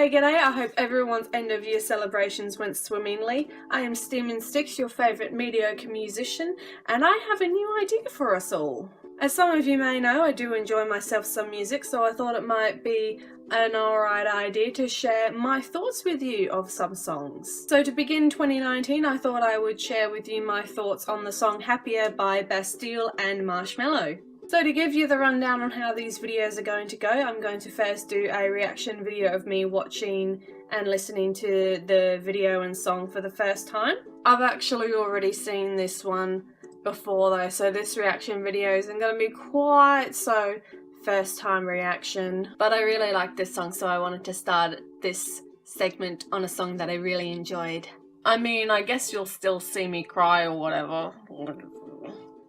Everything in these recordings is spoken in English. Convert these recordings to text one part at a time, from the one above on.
G'day, I hope everyone's end of year celebrations went swimmingly. I am Steamin STIX, your favourite mediocre musician, and I have a new idea for us all. As some of you may know, I do enjoy myself some music, so I thought it might be an alright idea to share my thoughts with you of some songs. So to begin 2019, I thought I would share with you my thoughts on the song Happier by Bastille and Marshmello. So to give you the rundown on how these videos are going to go, I'm going to first do a reaction video of me watching and listening to the video and song for the first time. I've actually already seen this one before though, so this reaction video isn't going to be quite so first time reaction. But I really like this song, so I wanted to start this segment on a song that I really enjoyed. I mean, I guess you'll still see me cry or whatever.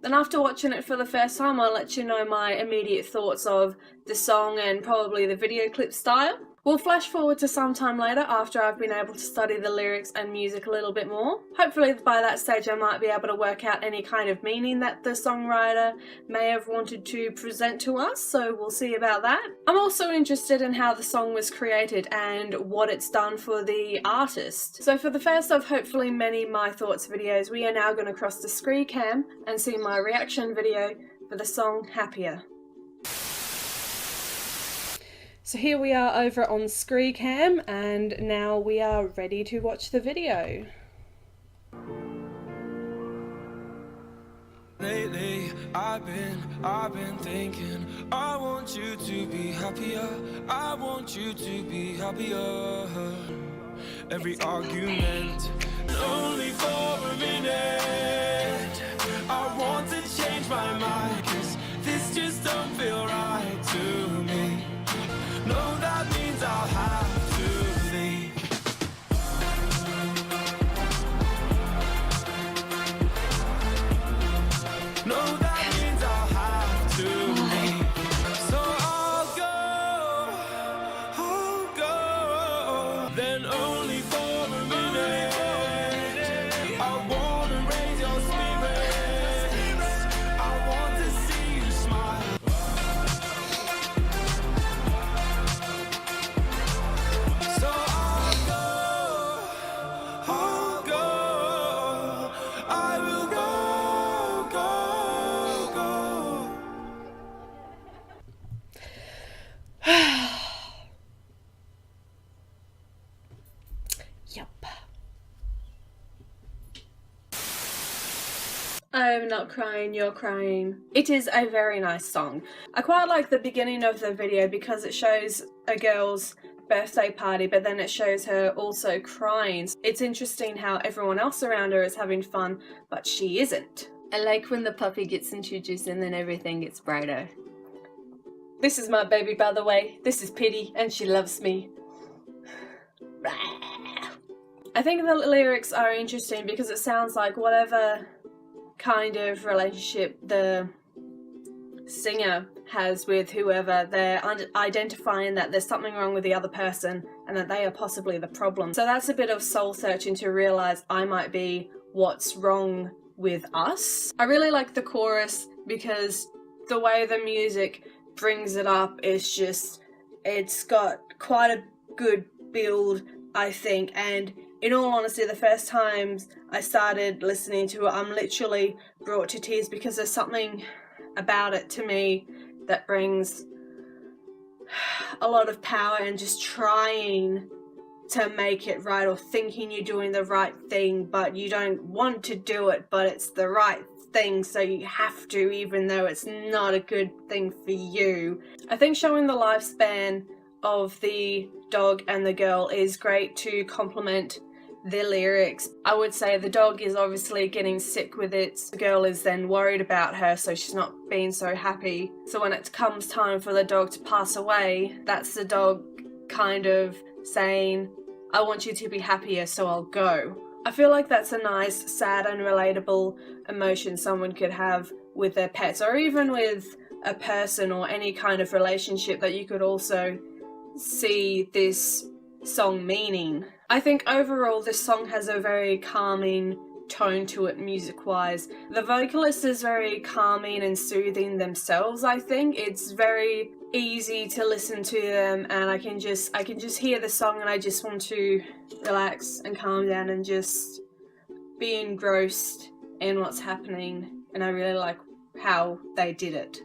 Then after watching it for the first time, I'll let you know my immediate thoughts of the song and probably the video clip style. We'll flash forward to some time later after I've been able to study the lyrics and music a little bit more. Hopefully by that stage I might be able to work out any kind of meaning that the songwriter may have wanted to present to us, so we'll see about that. I'm also interested in how the song was created and what it's done for the artist. So for the first of hopefully many My Thoughts videos, we are now going to cross the screen cam and see my reaction video for the song Happier. So here we are over on screen cam, and now we are ready to watch the video. Lately, I've been thinking, I want you to be happier, I want you to be happier. Every argument, only for a minute. I want to change my mind, 'cause this just don't feel right to me. No, that means I'll have to leave. No, that means I'll have to leave. So I'll go, then only for a minute. I wanna raise your spirits, I want to see you smile. Yup. I'm not crying, you're crying. It is a very nice song. I quite like the beginning of the video because it shows a girl's birthday party, but then it shows her also crying. It's interesting how everyone else around her is having fun, but she isn't. I like when the puppy gets introduced and then everything gets brighter. This is my baby, by the way. This is Pity, and she loves me. I think the lyrics are interesting because it sounds like whatever kind of relationship the singer has with whoever, they're identifying that there's something wrong with the other person and that they are possibly the problem. So that's a bit of soul searching to realise I might be what's wrong with us. I really like the chorus because the way the music brings it up is just, it's got quite a good build, I think, and in all honesty, the first times I started listening to it, I'm literally brought to tears because there's something about it to me that brings a lot of power, and just trying to make it right or thinking you're doing the right thing but you don't want to do it, but it's the right thing so you have to, even though it's not a good thing for you. I think showing the lifespan of the dog and the girl is great to complement the lyrics. I would say the dog is obviously getting sick with it. The girl is then worried about her, so she's not being so happy. So when it comes time for the dog to pass away, that's the dog kind of saying, I want you to be happier, so I'll go. I feel like that's a nice, sad and relatable emotion someone could have with their pets, or even with a person or any kind of relationship that you could also see this song meaning. I think overall this song has a very calming tone to it music-wise. The vocalist is very calming and soothing themselves, I think. It's very easy to listen to them, and I can just hear the song and I just want to relax and calm down and just be engrossed in what's happening, and I really like how they did it.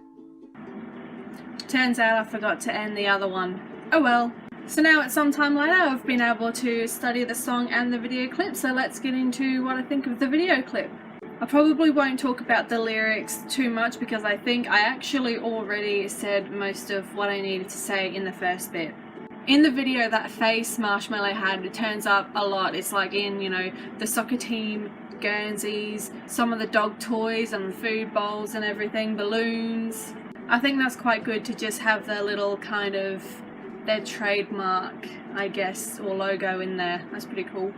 Turns out I forgot to end the other one. Oh well. So now at some time later I've been able to study the song and the video clip, so let's get into what I think of the video clip. I probably won't talk about the lyrics too much because I think I actually already said most of what I needed to say in the first bit. In the video, that face Marshmello had, it turns up a lot. It's like in, you know, the soccer team, Guernseys, some of the dog toys and the food bowls and everything, balloons. I think that's quite good to just have their little kind of, their trademark, I guess, or logo in there. That's pretty cool.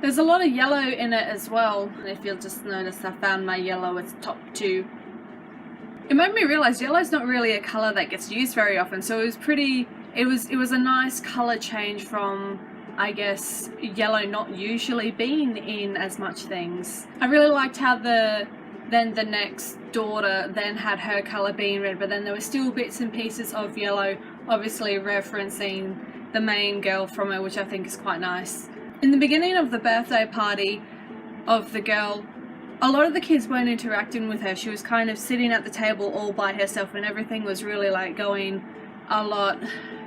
There's a lot of yellow in it as well, and if you'll just notice, I found my yellow at the top too. It made me realise yellow's not really a colour that gets used very often, so it was pretty, it was a nice colour change from, I guess, yellow not usually being in as much things. I really liked how the next daughter then had her colour being red, but then there were still bits and pieces of yellow, obviously referencing the main girl from it, which I think is quite nice. In the beginning of the birthday party of the girl, a lot of the kids weren't interacting with her. She was kind of sitting at the table all by herself, and everything was really like going a lot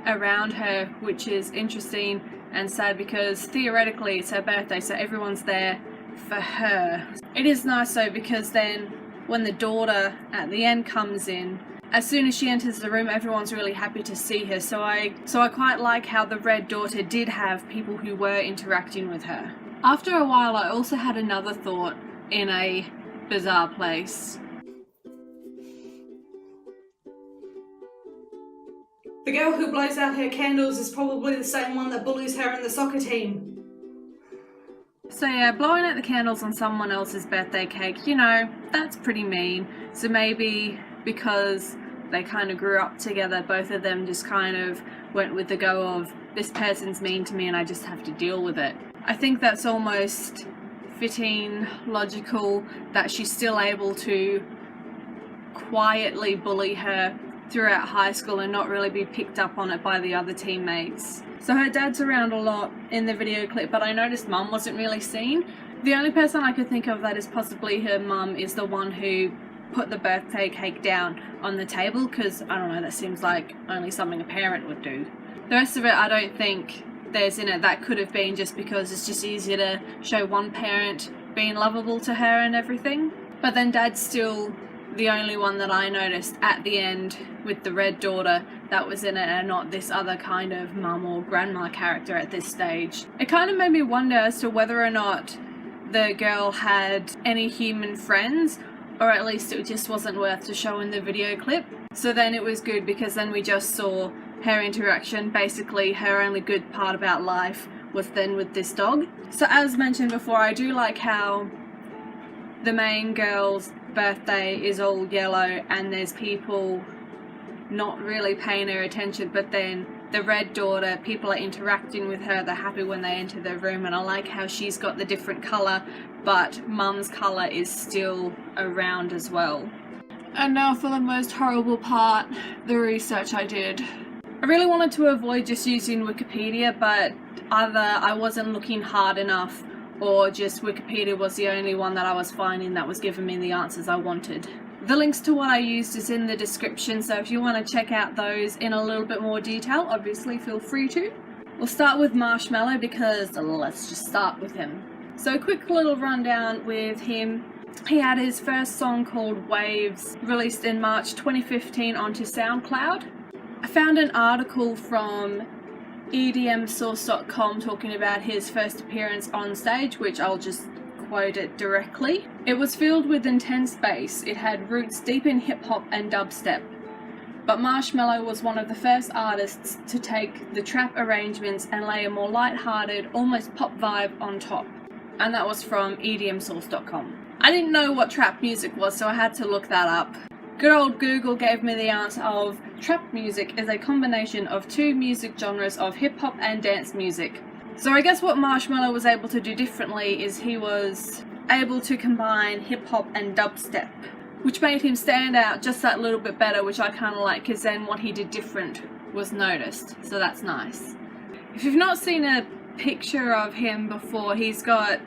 around her, which is interesting and sad because theoretically it's her birthday, so everyone's there for her. It is nice though, because then when the daughter at the end comes in, as soon as she enters the room, everyone's really happy to see her, so I quite like how the red daughter did have people who were interacting with her. After a while, I also had another thought in a bizarre place. The girl who blows out her candles is probably the same one that bullies her in the soccer team. So yeah, blowing out the candles on someone else's birthday cake, you know, that's pretty mean. So maybe because they kind of grew up together, both of them just kind of went with the go of, this person's mean to me and I just have to deal with it. I think that's almost fitting, logical, that she's still able to quietly bully her throughout high school and not really be picked up on it by the other teammates. So her dad's around a lot in the video clip, but I noticed mum wasn't really seen. The only person I could think of that is possibly her mum is the one who put the birthday cake down on the table, because I don't know, that seems like only something a parent would do. The rest of it I don't think there's in it. That could have been just because it's just easier to show one parent being lovable to her and everything. But then dad's still the only one that I noticed at the end with the red daughter that was in it, and not this other kind of mum or grandma character at this stage. It kind of made me wonder as to whether or not the girl had any human friends, or at least it just wasn't worth to show in the video clip. So then it was good because then we just saw her interaction. Basically her only good part about life was then with this dog. So as mentioned before, I do like how the main girl's birthday is all yellow and there's people not really paying her attention, but then the red daughter, people are interacting with her, they're happy when they enter the room, and I like how she's got the different colour, but mum's colour is still around as well. And now for the most horrible part, the research I did. I really wanted to avoid just using Wikipedia, but either I wasn't looking hard enough or just Wikipedia was the only one that I was finding that was giving me the answers I wanted. The links to what I used is in the description, so if you want to check out those in a little bit more detail, obviously feel free to. We'll start with Marshmello because let's just start with him. So a quick little rundown with him. He had his first song called Waves, released in March 2015 onto SoundCloud. I found an article from edmsource.com talking about his first appearance on stage, which I'll just quote it directly. It was filled with intense bass. It had roots deep in hip-hop and dubstep. But Marshmello was one of the first artists to take the trap arrangements and lay a more light-hearted, almost pop vibe on top. And that was from edmsource.com. I didn't know what trap music was, so I had to look that up. Good old Google gave me the answer of trap music is a combination of two music genres of hip-hop and dance music. So I guess what Marshmello was able to do differently is he was able to combine hip-hop and dubstep. which made him stand out just that little bit better, which I kind of like, because then what he did different was noticed, so that's nice. If you've not seen a picture of him before, he's got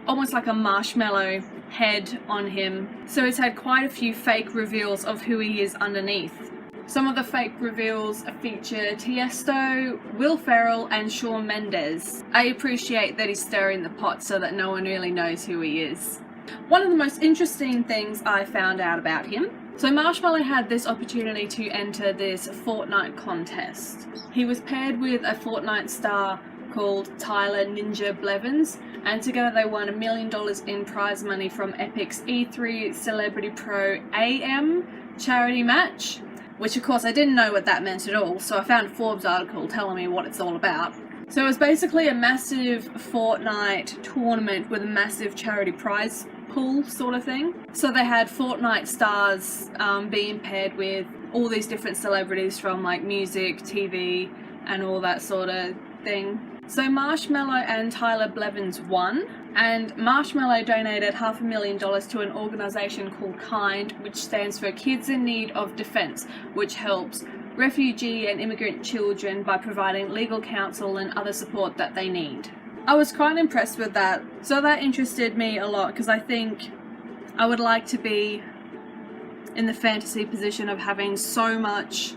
almost like a marshmallow head on him, so he's had quite a few fake reveals of who he is underneath. Some of the fake reveals feature Tiesto, Will Ferrell and Shawn Mendes. I appreciate that he's stirring the pot so that no one really knows who he is. One of the most interesting things I found out about him, so Marshmello had this opportunity to enter this Fortnite contest. He was paired with a Fortnite star called Tyler Ninja Blevins, and together they won $1 million in prize money from Epic's E3 Celebrity Pro AM charity match, which of course I didn't know what that meant at all, so I found a Forbes article telling me what it's all about. So it was basically a massive Fortnite tournament with a massive charity prize pool sort of thing. So they had Fortnite stars being paired with all these different celebrities from like music, TV and all that sort of thing. So Marshmello and Tyler Blevins won, and Marshmello donated $500,000 to an organisation called KIND, which stands for Kids in Need of Defence, which helps refugee and immigrant children by providing legal counsel and other support that they need. I was quite impressed with that, so that interested me a lot, because I think I would like to be in the fantasy position of having so much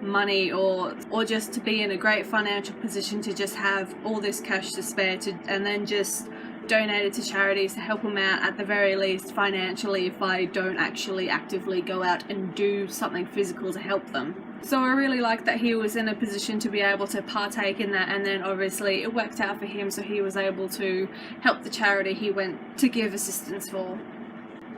money or just to be in a great financial position to just have all this cash to spare and then just donate it to charities to help them out at the very least financially if I don't actually actively go out and do something physical to help them. So I really like that he was in a position to be able to partake in that, and then obviously it worked out for him, so he was able to help the charity he went to give assistance for.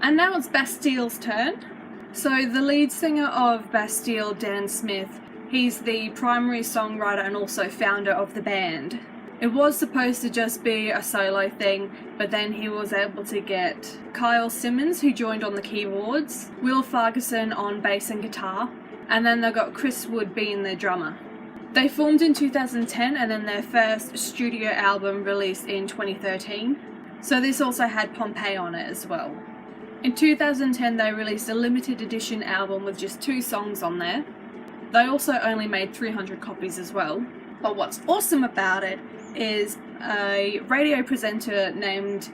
And now it's Bastille's turn. So the lead singer of Bastille, Dan Smith, he's the primary songwriter and also founder of the band. It was supposed to just be a solo thing, but then he was able to get Kyle Simmons, who joined on the keyboards, Will Ferguson on bass and guitar, and then they got Chris Wood being their drummer. They formed in 2010, and then their first studio album released in 2013. So this also had Pompeii on it as well. In 2010 they released a limited edition album with just 2 songs on there. They also only made 300 copies as well. But what's awesome about it is a radio presenter named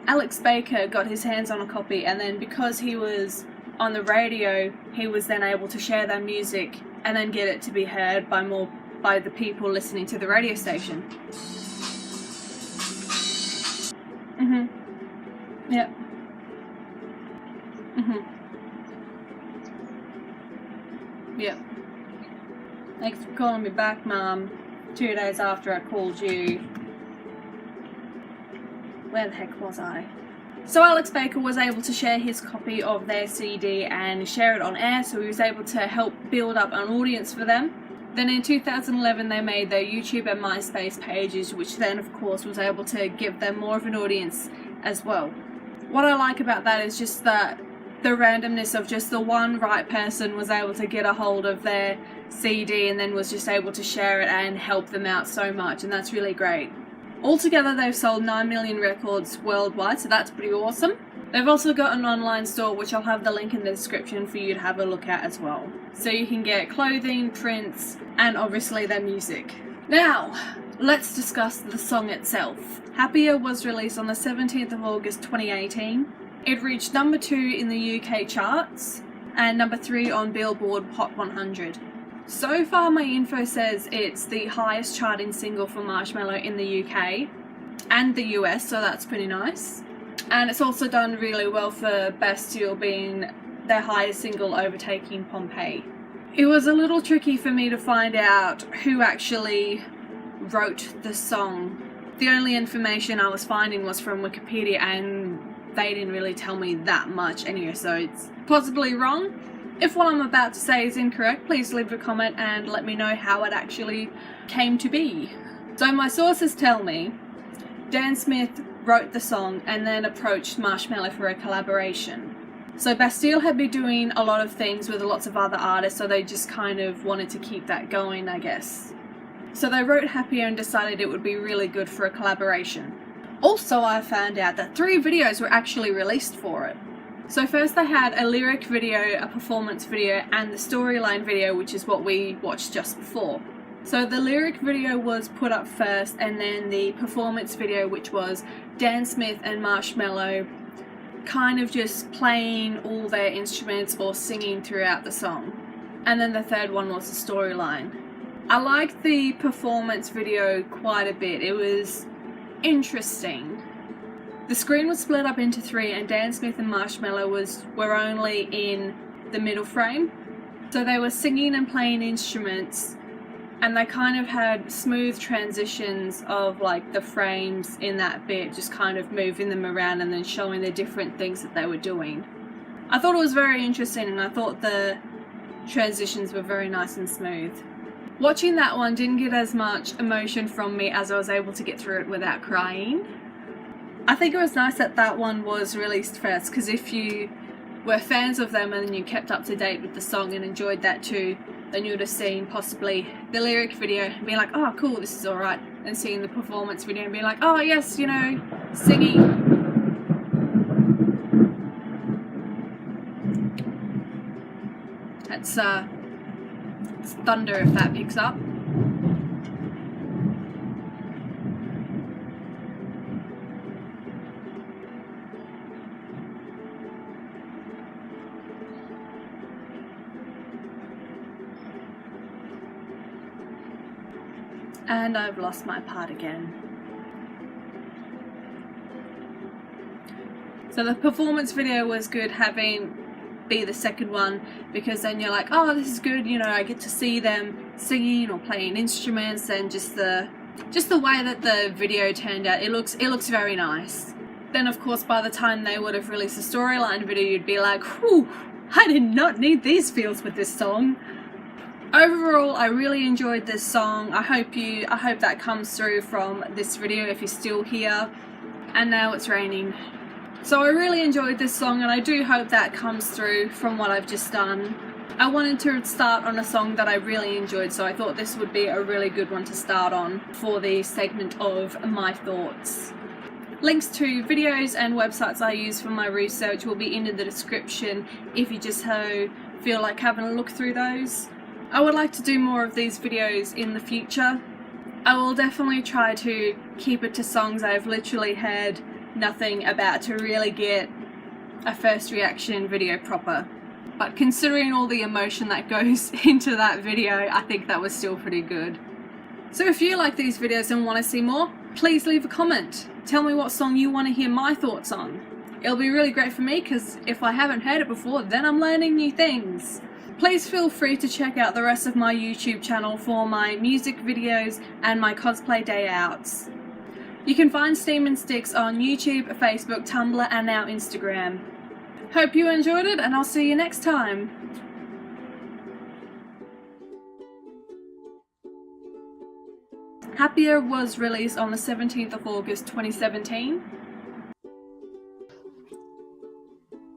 Alex Baker got his hands on a copy, and then because he was on the radio, he was then able to share their music and then get it to be heard by the people listening to the radio station. Yep. Yep. Thanks for calling me back, Mom. 2 days after I called you. Where the heck was I? So Alex Baker was able to share his copy of their CD and share it on air, so he was able to help build up an audience for them. Then in 2011 they made their YouTube and MySpace pages, which then of course was able to give them more of an audience as well. What I like about that is just that the randomness of just the one right person was able to get a hold of their CD and then was just able to share it and help them out so much, and that's really great. Altogether they've sold 9 million records worldwide, so that's pretty awesome. They've also got an online store, which I'll have the link in the description for you to have a look at as well. So you can get clothing, prints, and obviously their music. Now, let's discuss the song itself. Happier was released on the 17th of August 2018. It reached number 2 in the UK charts and number 3 on Billboard Hot 100. So far my info says it's the highest charting single for Marshmello in the UK and the US, so that's pretty nice. And it's also done really well for Bastille, being their highest single, overtaking Pompeii. It was a little tricky for me to find out who actually wrote the song. The only information I was finding was from Wikipedia, and they didn't really tell me that much anyway, so it's possibly wrong. If what I'm about to say is incorrect, please leave a comment and let me know how it actually came to be. So my sources tell me Dan Smith wrote the song and then approached Marshmello for a collaboration. So Bastille had been doing a lot of things with lots of other artists, so they just kind of wanted to keep that going, I guess. So they wrote Happier and decided it would be really good for a collaboration. Also, I found out that 3 videos were actually released for it. So first they had a lyric video, a performance video, and the storyline video, which is what we watched just before. So the lyric video was put up first, and then the performance video, which was Dan Smith and Marshmello kind of just playing all their instruments or singing throughout the song. And then the third one was the storyline. I liked the performance video quite a bit. It was interesting. The screen was split up into 3, and Dan Smith and Marshmello were only in the middle frame. So they were singing and playing instruments, and they kind of had smooth transitions of like the frames in that bit, just kind of moving them around and then showing the different things that they were doing. I thought it was very interesting, and I thought the transitions were very nice and smooth. Watching that one didn't get as much emotion from me as I was able to get through it without crying. I think it was nice that that one was released first, because if you were fans of them and then you kept up to date with the song and enjoyed that too, then you would have seen possibly the lyric video and be like, oh cool, this is alright, and seeing the performance video and be like, oh yes, you know, singing. It's thunder if that picks up. And I've lost my part again. So the performance video was good having be the second one, because then you're like, oh, this is good, you know, I get to see them singing or playing instruments, and just the way that the video turned out, it looks very nice. Then of course by the time they would have released a storyline video, you'd be like, whew, I did not need these feels with this song. Overall, I really enjoyed this song. I hope that comes through from this video if you're still here. And now it's raining. So I really enjoyed this song, and I do hope that comes through from what I've just done. I wanted to start on a song that I really enjoyed, so I thought this would be a really good one to start on for the segment of my thoughts. Links to videos and websites I use for my research will be in the description if you just feel like having a look through those. I would like to do more of these videos in the future. I will definitely try to keep it to songs I've literally heard nothing about to really get a first reaction video proper. But considering all the emotion that goes into that video, I think that was still pretty good. So if you like these videos and want to see more, please leave a comment. Tell me what song you want to hear my thoughts on. It'll be really great for me, because if I haven't heard it before, then I'm learning new things. Please feel free to check out the rest of my YouTube channel for my music videos and my cosplay day outs. You can find Steamin STIX on YouTube, Facebook, Tumblr, and now Instagram. Hope you enjoyed it, and I'll see you next time. Happier was released on the 17th of August 2017.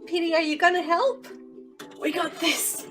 Petey, are you gonna help? We got this.